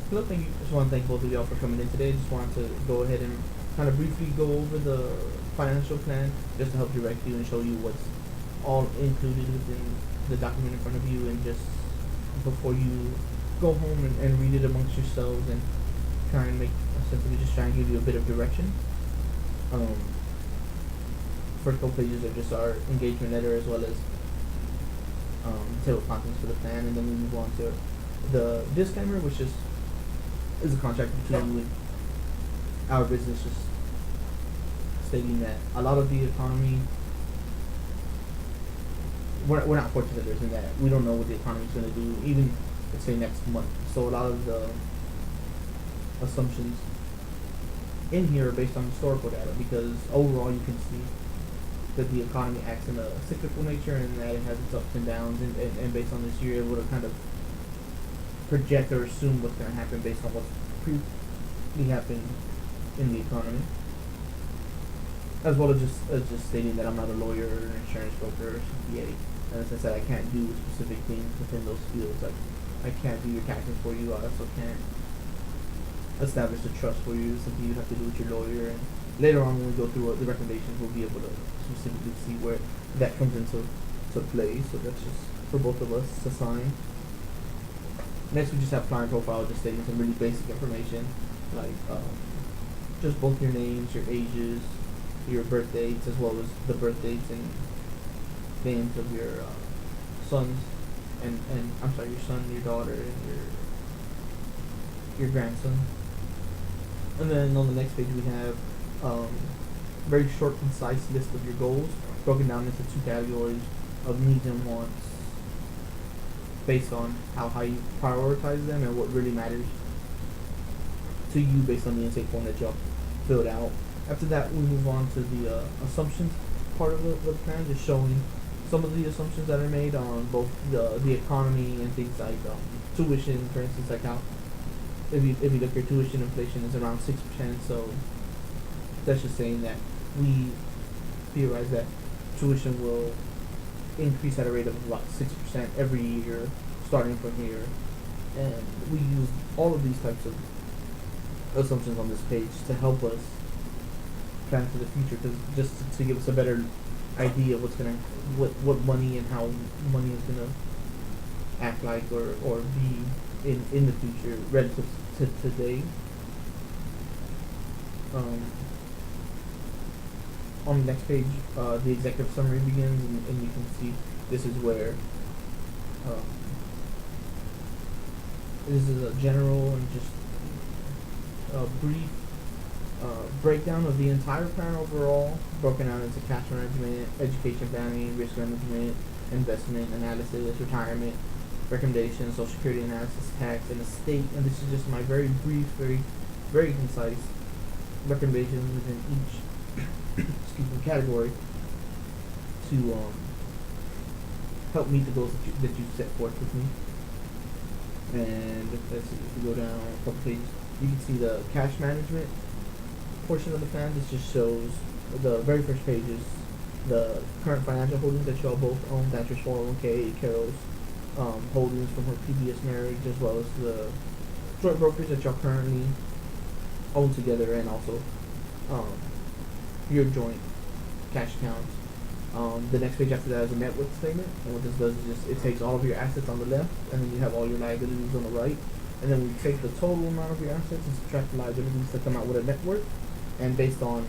Well, thank you. Just want to thank both of y'all for coming in today. Just wanted to go ahead and kind of briefly go over the financial plan just to help direct you and show you what's all included within the document in front of you, and just before you go home and read it amongst yourselves and try and make a sense of it, just try and give you a bit of direction. Um, First couple pages are just our engagement letter as well as table of contents for the plan, and then we move on to the disclaimer, which is a contract between you and our business, just stating that a lot of the economy, we're not fortunate in that we don't know what the economy is going to do, even let's say next month. So a lot of the assumptions in here are based on historical data, because overall you can see that the economy acts in a cyclical nature and that it has its ups and downs, and based on this, you're able to kind of project or assume what's going to happen based on what's previously happened in the economy, as well as just stating that I'm not a lawyer or an insurance broker or CPA. And as I said, I can't do specific things within those fields. Like, I can't do your taxes for you. I also can't establish a trust for you. It's something you have to do with your lawyer. And later on, when we go through the recommendations, we'll be able to specifically see where that comes into play. So that's just for both of us to sign. Next, we just have client profile, just stating some really basic information, like just both your names, your ages, your birth dates, as well as the birth dates and names of your sons, and I'm sorry, your son, your daughter, and your grandson. And then on the next page, we have very short, concise list of your goals, broken down into two categories of needs and wants, based on how high you prioritize them and what really matters to you based on the intake form that y'all filled out. After that, we move on to the assumptions part of the plan, just showing some of the assumptions that are made on both the economy and things like tuition, for instance, like how if you look, your tuition inflation is around 6%, so that's just saying that we theorize that tuition will increase at a rate of about 6% every year, starting from here. And we use all of these types of assumptions on this page to help us plan for the future, because just to give us a better idea of what money and how money is gonna act like or be in the future relative to today. On the next page, the executive summary begins, and you can see this is where this is a general and just a brief breakdown of the entire plan overall, broken out into cash management, education planning, risk management, investment analysis, retirement recommendations, social security analysis, tax, and estate. And this is just my very brief, very concise recommendations within each excuse me, category to help meet the goals that you set forth with me. And let's see, if we go down a couple pages, you can see the cash management portion of the plan. This just shows the very first page is the current financial holdings that y'all both own. Thatcher's 401k, Carol's holdings from her previous marriage, as well as the joint brokers that y'all currently own together, and also your joint cash accounts. The next page after that is a net worth statement, and what this does is just it takes all of your assets on the left, and then you have all your liabilities on the right, and then we take the total amount of your assets and subtract the liabilities to come out with a net worth. And based on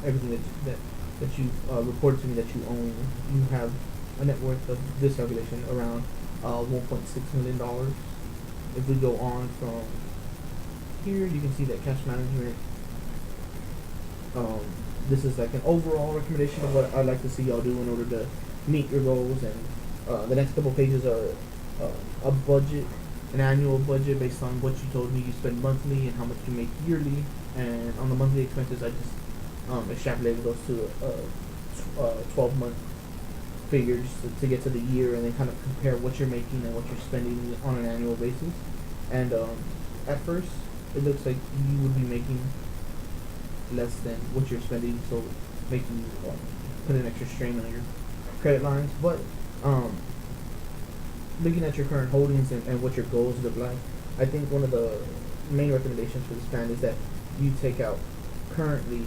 everything that you reported to me that you own, you have a net worth of this calculation around $1.6 million. If we go on from here, you can see that cash management. This is like an overall recommendation of what I'd like to see y'all do in order to meet your goals. And the next couple pages are a budget, an annual budget based on what you told me you spend monthly and how much you make yearly. And on the monthly expenses, I just extrapolated those to 12-month figures to get to the year, and then kind of compare what you're making and what you're spending on an annual basis. And at first, it looks like you would be making less than what you're spending, so making put an extra strain on your credit lines. But looking at your current holdings and what your goals look like, I think one of the main recommendations for this plan is that you take out currently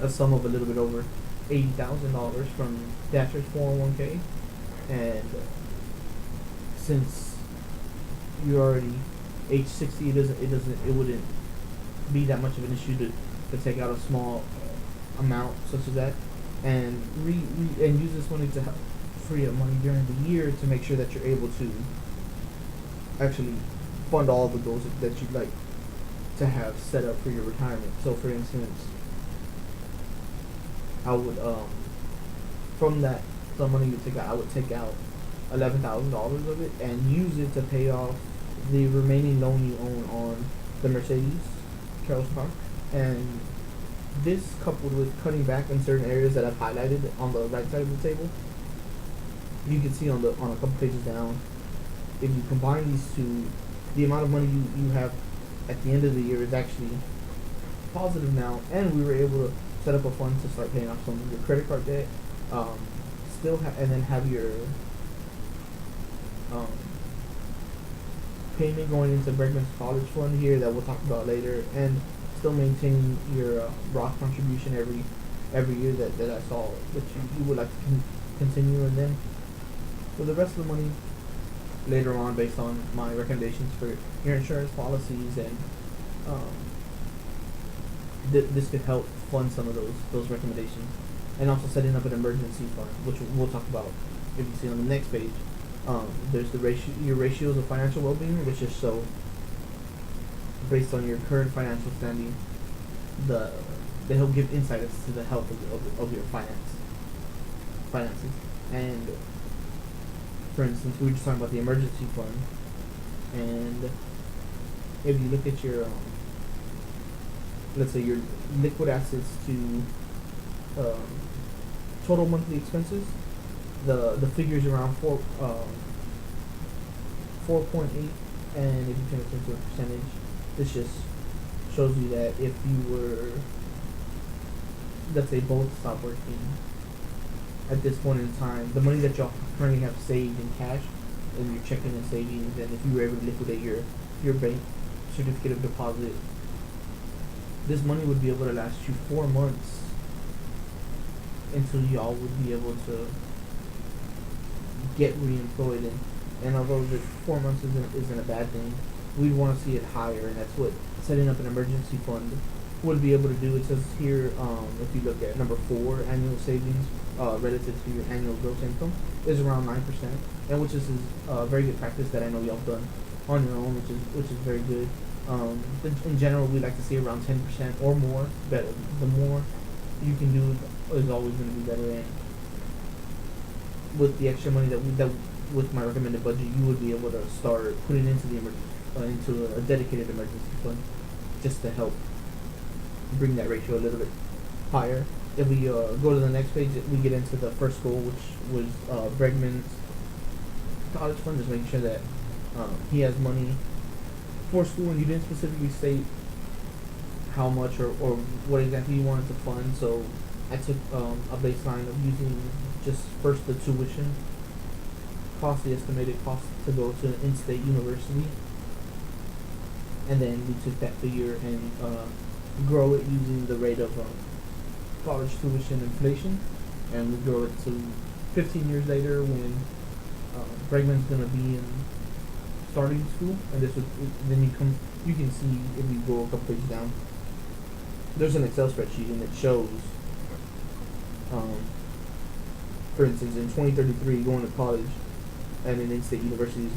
a sum of a little bit over $80,000 from Dasher's 401k, and since you're already age 60, it wouldn't be that much of an issue to take out a small amount such as that, and and use this money to help free up money during the year to make sure that you're able to actually fund all the goals that you'd like to have set up for your retirement. So, for instance, I would from that the money you take out, I would take out $11,000 of it and use it to pay off the remaining loan you own on the Mercedes Carol's car. And this, coupled with cutting back in certain areas that I've highlighted on the right side of the table, you can see on a couple pages down, if you combine these two, the amount of money you have at the end of the year is actually positive now, and we were able to set up a fund to start paying off some of your credit card debt, and then have your payment going into Bregman's college fund here that we'll talk about later, and still maintaining your Roth contribution every year that I saw that you would like to continue, and then for the rest of the money later on, based on my recommendations for your insurance policies, and this could help fund some of those recommendations, and also setting up an emergency fund, which we'll talk about if you see on the next page. There's your ratios of financial well-being, which is so based on your current financial standing, they help give insight as to the health of your finances. And for instance, we were just talking about the emergency fund, and if you look at your let's say your liquid assets to total monthly expenses, the figure's around 4.8, and if you turn it into a percentage, this just shows you that if you were, let's say, both stop working at this point in time, the money that y'all currently have saved in cash in your checking and savings, and if you were able to liquidate your bank certificate of deposit, this money would be able to last you 4 months until y'all would be able to get reemployed. And although the 4 months isn't a bad thing, we'd want to see it higher, and that's what setting up an emergency fund would be able to do. It says here, if you look at number 4, annual savings relative to your annual gross income is around 9%, and which is a very good practice that I know y'all have done on your own, which is very good. In general, we like to see around 10% or more. Better, the more you can do is always going to be better. And with the extra money that with my recommended budget, you would be able to start putting into the into a dedicated emergency fund, just to help bring that ratio a little bit higher. If we go to the next page, we get into the first goal, which was Bregman's college fund, just making sure that he has money for school, and you didn't specifically state how much or what exactly you wanted to fund. So I took a baseline of using just first the tuition cost, the estimated cost to go to an in-state university, and then we took that figure and grow it using the rate of college tuition inflation, and we grow it to 15 years later when Bregman's going to be in starting school. And this would then you can see, if you go a couple pages down, there's an Excel spreadsheet, and it shows for instance, in 2033, going to college and an in-state university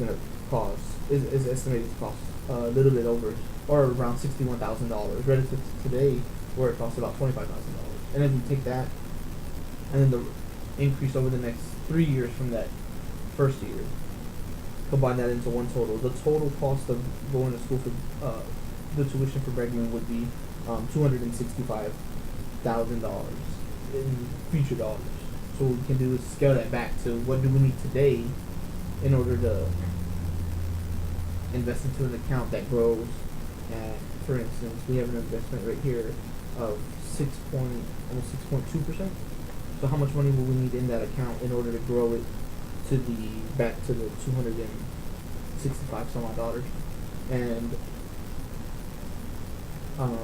is estimated to cost a little bit over or around $61,000 relative to today, where it costs about $25,000. And if you take that and then the increase over the next 3 years from that first year, combine that into one total, the total cost of going to school for the tuition for Bregman would be $265,000 in future dollars. So what we can do is scale that back to what do we need today in order to invest into an account that grows at, for instance, we have an investment right here of almost 6.2%. So how much money will we need in that account in order to grow it to back to the $65 some odd dollars, and um,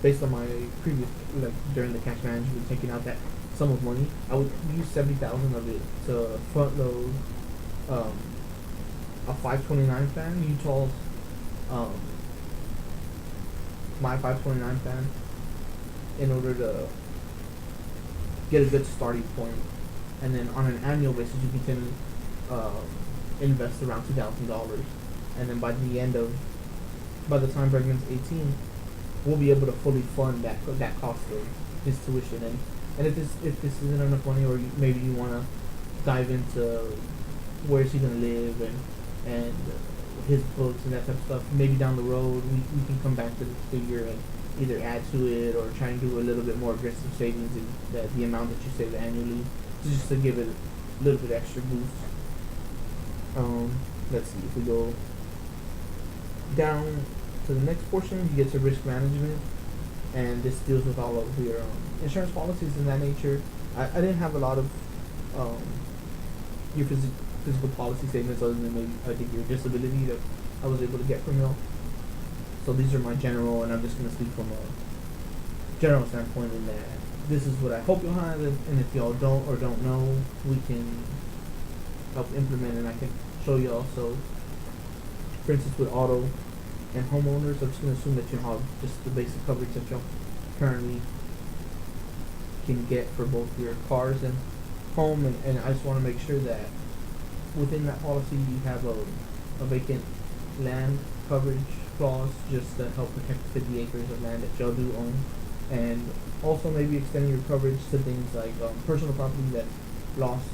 based on my previous, like during the cash management, taking out that sum of money, I would use 70,000 of it to front load um, a 529 fan, Utah's um, my 529 fan, in order to get a good starting point, and then on an annual basis you can invest around $2,000, and then by the time Bregman's 18, we'll be able to fully fund that cost of his tuition. And if this isn't enough money, or maybe you want to dive into where is he gonna live and his books and that type of stuff, maybe down the road we can come back to this figure and either add to it or try and do a little bit more aggressive savings in the amount that you save annually, just to give it a little bit extra boost. Let's see, if we go down to the next portion, you get to risk management, and this deals with all of your insurance policies in that nature. I didn't have a lot of your physical policy statements, other than maybe I think your disability that I was able to get from y'all. So these are my general, and I'm just going to speak from a general standpoint in that this is what I hope you'll have, and if y'all don't know, we can help implement, and I can show you also. For instance, with auto and homeowners, I'm just going to assume that you have just the basic coverage that y'all currently can get for both your cars and home, and I just want to make sure that within that policy you have a vacant land coverage clause, just to help protect the 50 acres of land that y'all do own, and also maybe extending your coverage to things like personal property that lost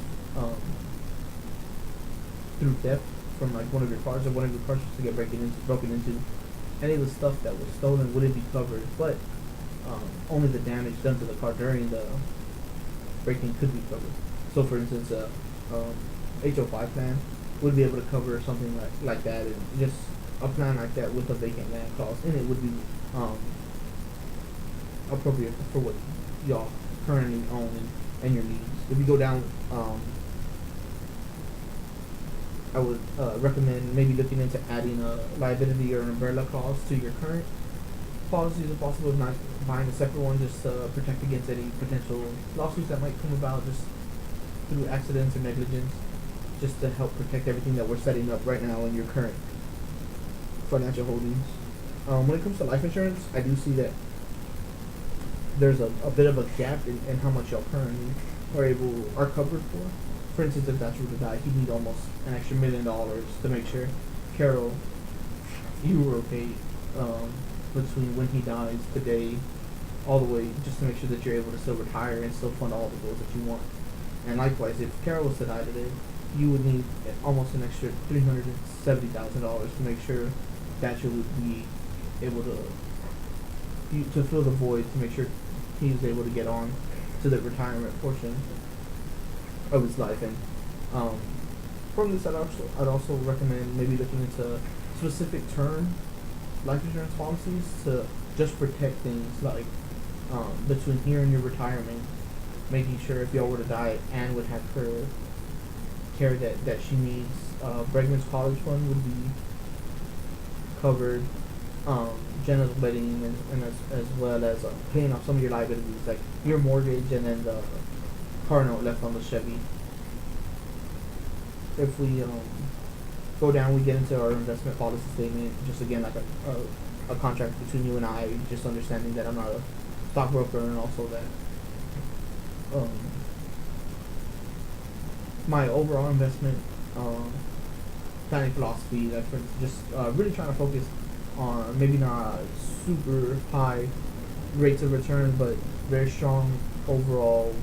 through theft from like one of your cars, or one of your cars was to get broken into. Any of the stuff that was stolen wouldn't be covered, but only the damage done to the car during the breaking could be covered. So for instance, HO5 plan would be able to cover something like that, and just a plan like that with a vacant land clause in it would be appropriate for what y'all currently own and your needs. If you go down, I would recommend maybe looking into adding a liability or an umbrella clause to your current policies if possible, if not buying a separate one, just to protect against any potential lawsuits that might come about just through accidents or negligence, just to help protect everything that we're setting up right now in your current financial holdings. When it comes to life insurance, I do see that there's a bit of a gap in how much y'all currently are covered for. For instance, if Thatcher were to die, he'd need almost an extra $1 million to make sure, Carol, you were okay between when he dies today, all the way, just to make sure that you're able to still retire and still fund all the goals that you want. And likewise, if Carol was to die today, you would need almost an extra $370,000 to make sure that you would be able to fill the void, to make sure he's able to get on to the retirement portion of his life. And from this, I'd also recommend maybe looking into specific term life insurance policies to just protect things like between here and your retirement, making sure if y'all were to die, Anne would have her care that she needs. Bregman's college fund would be covered. Jenna's wedding, and as well as paying off some of your liabilities, like your mortgage and then the car note left on the Chevy. If we go down, we get into our investment policy statement, just again like a contract between you and I, just understanding that I'm not a stockbroker, and also that my overall investment planning philosophy, like for just really trying to focus on maybe not super high rates of return, but very strong overall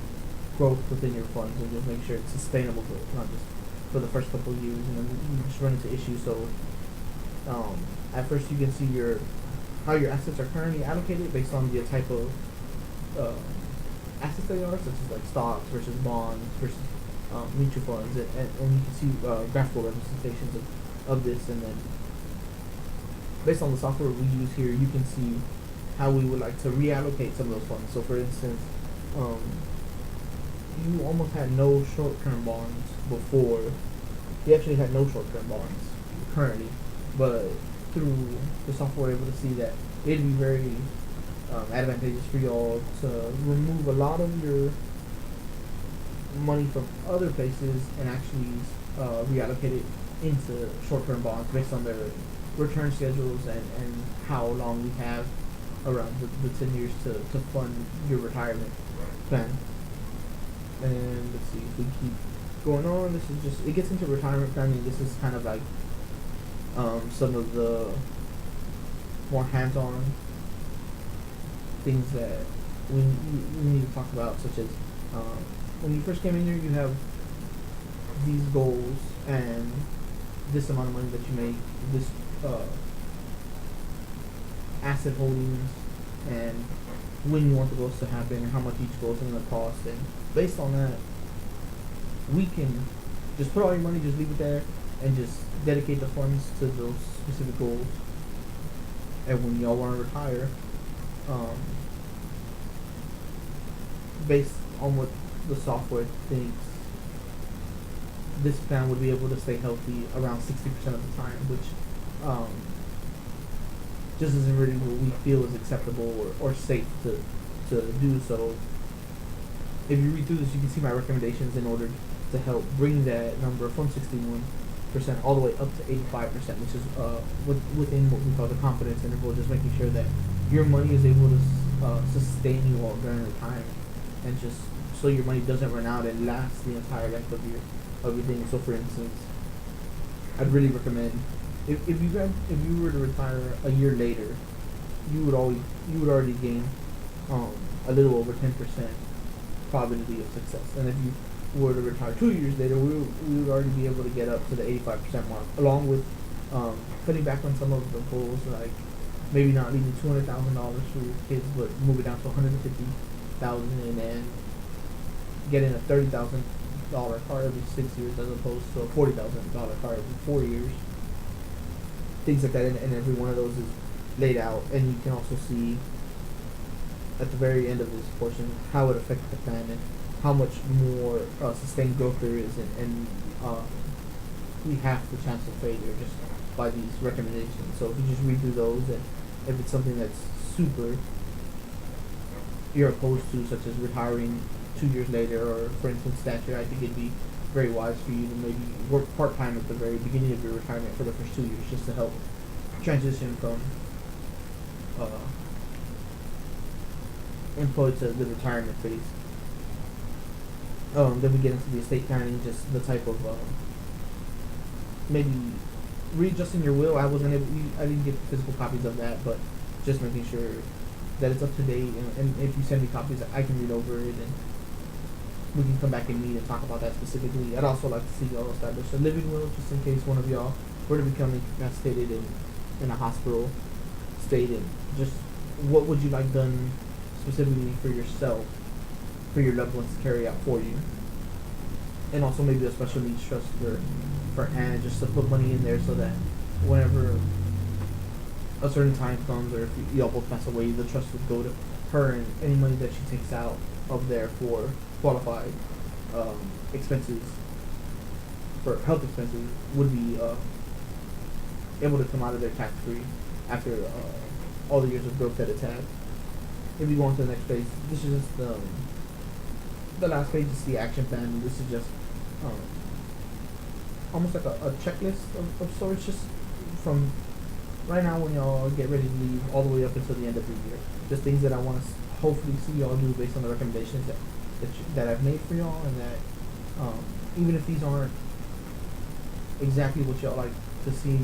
growth within your funds, and just make sure it's sustainable growth, not just for the first couple of years, and then you just run into issues. So at first you can see how your assets are currently allocated based on the type of assets they are, such as like stocks versus bonds versus mutual funds, and you can see graphical representations of this, and then based on the software we use here, you can see how we would like to reallocate some of those funds. So for instance, you almost had no short-term bonds before. You actually had no short-term bonds currently, but through the software, we're able to see that it'd be very advantageous for y'all to remove a lot of your money from other places and actually reallocate it into short-term bonds based on their return schedules and how long we have around the 10 years to fund your retirement plan. And let's see if we keep going on. This is just, it gets into retirement planning. This is kind of like some of the more hands-on things that we need to talk about, such as when you first came in here, you have these goals and this amount of money that you make, this asset holdings, and when you want the goals to happen, and how much each goal is going to cost, and based on that, we can just put all your money, just leave it there, and just dedicate the funds to those specific goals. And when y'all want to retire, based on what the software thinks, this plan would be able to stay healthy around 60% of the time, which just isn't really what we feel is acceptable or safe to do. So if you read through this, you can see my recommendations in order to help bring that number from 61% all the way up to 85%, which is within what we call the confidence interval, just making sure that your money is able to sustain you all during the time, and just so your money doesn't run out and lasts the entire length of your thing. So for instance, I'd really recommend if you were to retire a year later, you would already gain a little over 10% probability of success. And if you were to retire 2 years later, we would already be able to get up to the 85% mark, along with cutting back on some of the goals, like maybe not leaving $200,000 for your kids, but move it down to $150,000, and then getting a $30,000 car every 6 years as opposed to a $40,000 car every 4 years. Things like that, and every one of those is laid out, and you can also see at the very end of this portion how it affects the plan and how much more sustained growth there is, and we have the chance of failure just by these recommendations. So if you just read through those, and if it's something that's super you're opposed to, such as retiring 2 years later, or for instance stature, I think it'd be very wise for you to maybe work part-time at the very beginning of your retirement for the first 2 years, just to help transition from employed to the retirement phase. Then we get into the estate planning, just the type of maybe readjusting your will. I didn't get physical copies of that, but just making sure that it's up to date, and if you send me copies, I can read over it, and we can come back and meet and talk about that specifically. I'd also like to see y'all establish a living will, just in case one of y'all were to become incapacitated in a hospital state, and just what would you like done specifically for yourself, for your loved ones to carry out for you. And also maybe a special needs trust for Anna, just to put money in there so that whenever a certain time comes, or if y'all both pass away, the trust would go to her, and any money that she takes out of there for qualified expenses, for health expenses, would be able to come out of there tax-free after all the years of growth that it's had. If you go on to the next page, this is just the last page is the action plan, and this is just almost like a checklist of sorts, just from right now when y'all get ready to leave all the way up until the end of the year. Just things that I want to hopefully see y'all do based on the recommendations that I've made for y'all, and that even if these aren't exactly what y'all like to see,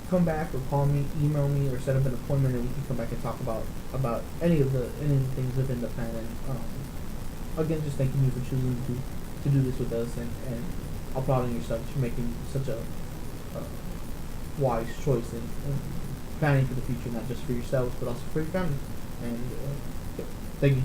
come back or call me, email me, or set up an appointment, and we can come back and talk about any of the things within the plan. And again, just thanking you for choosing to do this with us, and applauding yourself for making such a wise choice in planning for the future, not just for yourselves but also for your family. And thank you.